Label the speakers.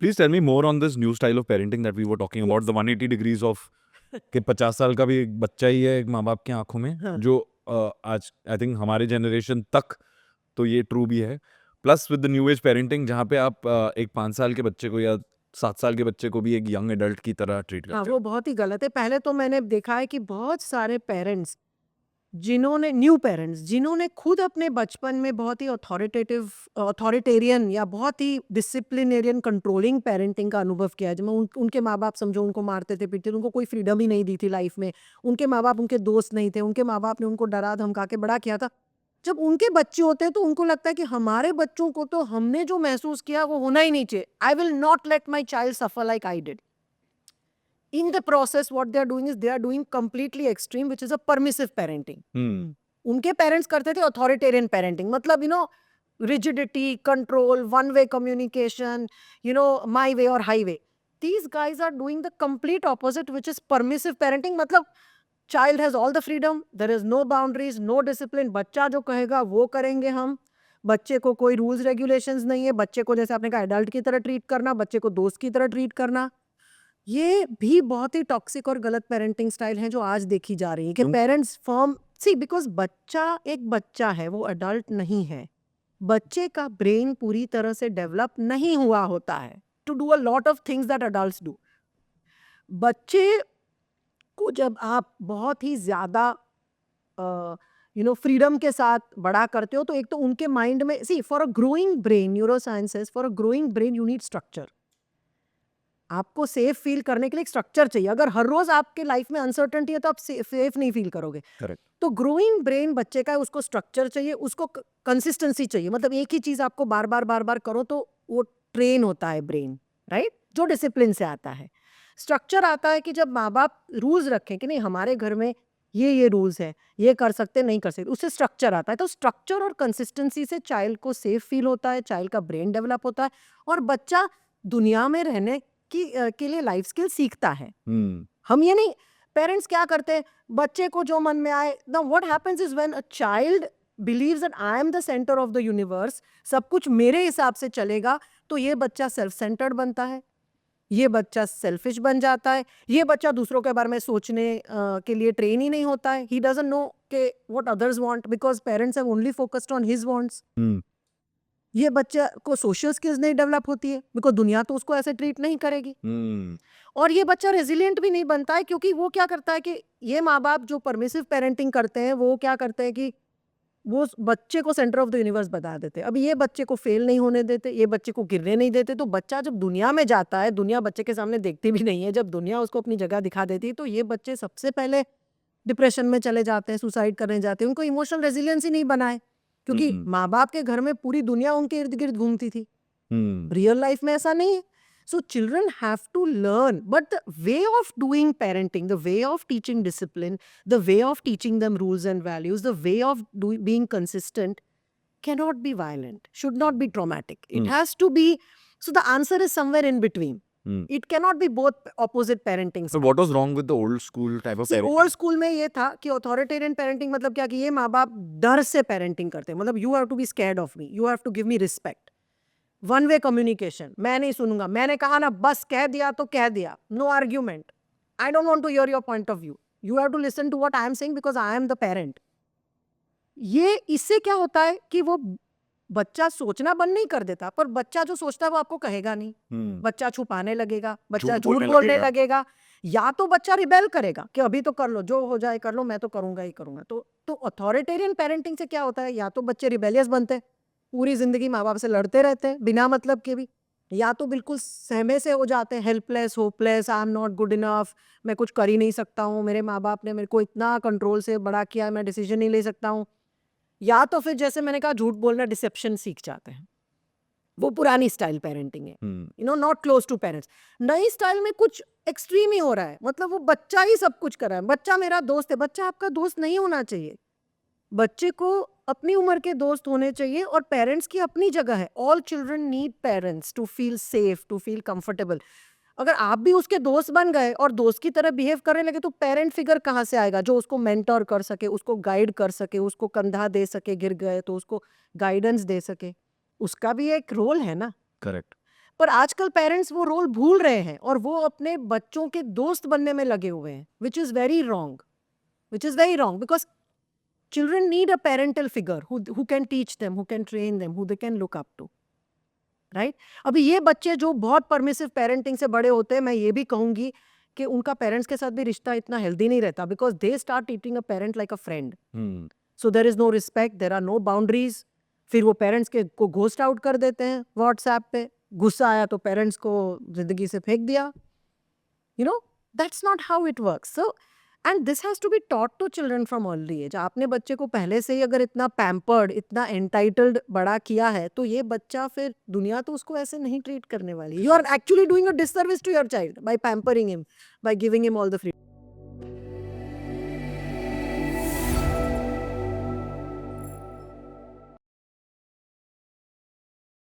Speaker 1: Please tell me more on this new style of parenting that we were talking about, the 180 degrees of कि 50 साल का भी एक बच्चा ही है एक माँ बाप की आंखों में,
Speaker 2: हाँ।
Speaker 1: जो आज आई थिंक हमारे जनरेशन तक तो ये ट्रू भी है, plus with the new age parenting जहाँ पे आप एक 5 साल के बच्चे को या 7 साल के बच्चे को भी एक यंग एडल्ट की तरह ट्रीट
Speaker 2: हाँ,
Speaker 1: करते
Speaker 2: वो
Speaker 1: हो।
Speaker 2: बहुत ही गलत है। पहले तो मैंने देखा है कि बहुत सारे पेरेंट्स जिन्होंने खुद अपने बचपन में बहुत ही अथॉरिटेरियन या बहुत ही डिसिप्लिनेरियन कंट्रोलिंग पेरेंटिंग का अनुभव किया है। जिसमें उनके माँ बाप समझो उनको मारते थे, पीटते थे, उनको कोई फ्रीडम ही नहीं दी थी लाइफ में। उनके माँ बाप उनके दोस्त नहीं थे, उनके माँ बाप ने उनको डरा धमका के बड़ा किया था। जब उनके बच्चे होते हैं तो उनको लगता है कि हमारे बच्चों को तो हमने जो महसूस किया वो होना ही नहीं चाहिए। I will not let my child suffer like I did. In the process what they are doing is they are doing completely extreme, which is a permissive parenting. उनके पेरेंट्स करते थे अथॉरिटेरियन पेरेंटिंग, मतलब rigidity, control, one way communication, my way और highway. These guys are doing the complete opposite, which is permissive parenting. मतलब child has all the freedom, there is no boundaries, no discipline. बच्चा जो कहेगा वो करेंगे हम. बच्चे को कोई रूल्स रेगुलेशंस नहीं है. बच्चे को जैसे आपने कहा एडल्ट की तरह ट्रीट करना, बच्चे को दोस्त की तरह ट्रीट करना. ये भी बहुत ही टॉक्सिक और गलत पेरेंटिंग स्टाइल है जो आज देखी जा रही है कि पेरेंट्स फर्म सी बिकॉज बच्चा एक बच्चा है, वो अडल्ट नहीं है. बच्चे का ब्रेन पूरी तरह से डेवलप नहीं हुआ होता है to do a lot of things that adults do. बच्चे को जब आप बहुत ही ज्यादा फ्रीडम के साथ बड़ा करते हो तो एक तो उनके माइंड में see for a growing brain, neuro sciences, for a growing brain you need structure. आपको सेफ फील करने के लिए एक स्ट्रक्चर चाहिए. अगर हर रोज आपके लाइफ में अनसर्टेनिटी है तो आप सेफ नहीं फील करोगे.
Speaker 1: करेक्ट.
Speaker 2: तो ग्रोइंग ब्रेन बच्चे का है, उसको स्ट्रक्चर चाहिए, उसको कंसिस्टेंसी चाहिए. मतलब एक ही चीज आपको बार बार करो तो वो ट्रेन होता है ब्रेन, राइट, जो डिसिप्लिन से आता है. स्ट्रक्चर आता है कि जब माँ बाप रूल्स रखें कि नहीं हमारे घर में ये रूल्स है, ये कर सकते नहीं कर सकते, उससे स्ट्रक्चर आता है. तो स्ट्रक्चर और कंसिस्टेंसी से चाइल्ड को सेफ फील होता है, चाइल्ड का ब्रेन डेवलप होता है और बच्चा दुनिया में रहने के लिए लाइफ स्किल सीखता है. हम ये नहीं, पेरेंट्स क्या करते हैं, बच्चे को जो मन में आए. Now what happens is when a child believes that I am the centre of the universe, सब कुछ मेरे हिसाब से चलेगा, तो ये बच्चा सेल्फ सेंटर्ड बनता है, ये बच्चा सेल्फिश बन जाता है, ये बच्चा दूसरों के बारे में सोचने के लिए ट्रेन ही नहीं होता है. ही डजंट नो के what others want because parents have only focused on his wants. ये बच्चे को सोशल स्किल्स नहीं डेवलप होती है बिकॉज दुनिया तो उसको ऐसे ट्रीट नहीं करेगी. और ये बच्चा रेजिलिएंट भी नहीं बनता है क्योंकि वो क्या करता है कि ये माँ बाप जो परमिसिव पेरेंटिंग करते हैं वो क्या करते हैं कि वो बच्चे को सेंटर ऑफ द यूनिवर्स बता देते हैं. अब ये बच्चे को फेल नहीं होने देते, ये बच्चे को गिरने नहीं देते. तो बच्चा जब दुनिया में जाता है, दुनिया बच्चे के सामने देखती भी नहीं है, जब दुनिया उसको अपनी जगह दिखा देती है तो ये बच्चे सबसे पहले डिप्रेशन में चले जाते हैं, सुसाइड करने जाते हैं. उनको इमोशनल रेजिलियंस ही नहीं बनाए क्योंकि माँ बाप के घर में पूरी दुनिया उनके इर्द गिर्द घूमती थी. रियल लाइफ में ऐसा नहीं है. So children have to learn, but the way of doing parenting, the way of teaching discipline, the way of teaching them rules and values, the way of being consistent cannot be violent, should not be traumatic. It has to be, so the answer is somewhere in between. It cannot be both opposite parenting.
Speaker 1: So what was wrong with the old school type of parenting?
Speaker 2: Old school में ये था कि authoritarian parenting मतलब क्या कि ये माँ बाप डर से पेरेंटिंग करते हैं. मतलब you have to be scared of me, you have to give me respect. One way communication, मैं नहीं सुनूंगा, मैंने कहा ना बस कह दिया तो कह दिया, no argument. I don't want to hear your point of view, you have to listen to what I am saying because I am the parent. ये इससे क्या होता है कि वो बच्चा सोचना बंद नहीं कर देता, पर बच्चा जो सोचता है वो आपको कहेगा नहीं. बच्चा छुपाने लगेगा, बच्चा झूठ बोलने लगेगा, या तो बच्चा रिबेल करेगा कि अभी तो कर लो, जो हो जाए कर लो, मैं तो करूंगा ही करूंगा. तो अथॉरिटेरियन पेरेंटिंग से क्या होता है, या तो बच्चे रिबेलियस बनते हैं, पूरी जिंदगी माँ बाप से लड़ते रहते हैं बिना मतलब के भी, या तो बिल्कुल सहमे से हो जाते हैं, helpless, hopeless, I am not good enough, मैं कुछ कर ही नहीं सकता हूँ, मेरे माँ बाप ने मेरे को इतना कंट्रोल से बड़ा किया, मैं डिसीजन नहीं ले सकता हूँ. या तो फिर जैसे मैंने कहा झूठ बोलना, डिसेप्शन सीख जाते हैं. वो पुरानी स्टाइल पेरेंटिंग है, नॉट क्लोज टू पेरेंट्स. नई स्टाइल में कुछ एक्सट्रीम ही हो रहा है, मतलब वो बच्चा ही सब कुछ कर रहा है. बच्चा मेरा दोस्त है, बच्चा आपका दोस्त नहीं होना चाहिए. बच्चे को अपनी उम्र के दोस्त होने चाहिए और पेरेंट्स की अपनी जगह है. All children need parents to feel safe, to feel comfortable. अगर आप भी उसके दोस्त बन गए और दोस्त की तरह बिहेव करने लगे तो पेरेंट फिगर कहाँ से आएगा जो उसको मेंटर कर सके, उसको गाइड कर सके, उसको कंधा दे सके, गिर गए तो उसको गाइडेंस दे सके. उसका भी एक रोल है ना.
Speaker 1: करेक्ट.
Speaker 2: पर आजकल पेरेंट्स वो रोल भूल रहे हैं और वो अपने बच्चों के दोस्त बनने में लगे हुए हैं, which is very wrong because children need a parental figure who can teach them, who can train them, who they can look up to, right? अभी ये बच्चे जो बहुत परमिसिव पेरेंटिंग से बड़े होते हैं, मैं ये भी कहूंगी कि उनका पेरेंट्स के साथ भी रिश्ता इतना हेल्दी नहीं रहता, because they start treating a parent like a friend. So there is no respect, there are no boundaries. फिर वो पेरेंट्स के को घोस्ट आउट कर देते हैं व्हाट्सएप पे. गुस्सा आया तो पेरेंट्स को जिंदगी से फेंक दिया. You know, that's not how it works. So, and this has to be taught to children from early age. आपने बच्चे को पहले से ही अगर इतना पैम्पर्ड, इतना एंटाइटल्ड बड़ा किया है, तो ये बच्चा फिर दुनिया तो उसको ऐसे नहीं ट्रीट करने वाली. You are actually doing a disservice to your child by pampering him, by giving him all the freedom.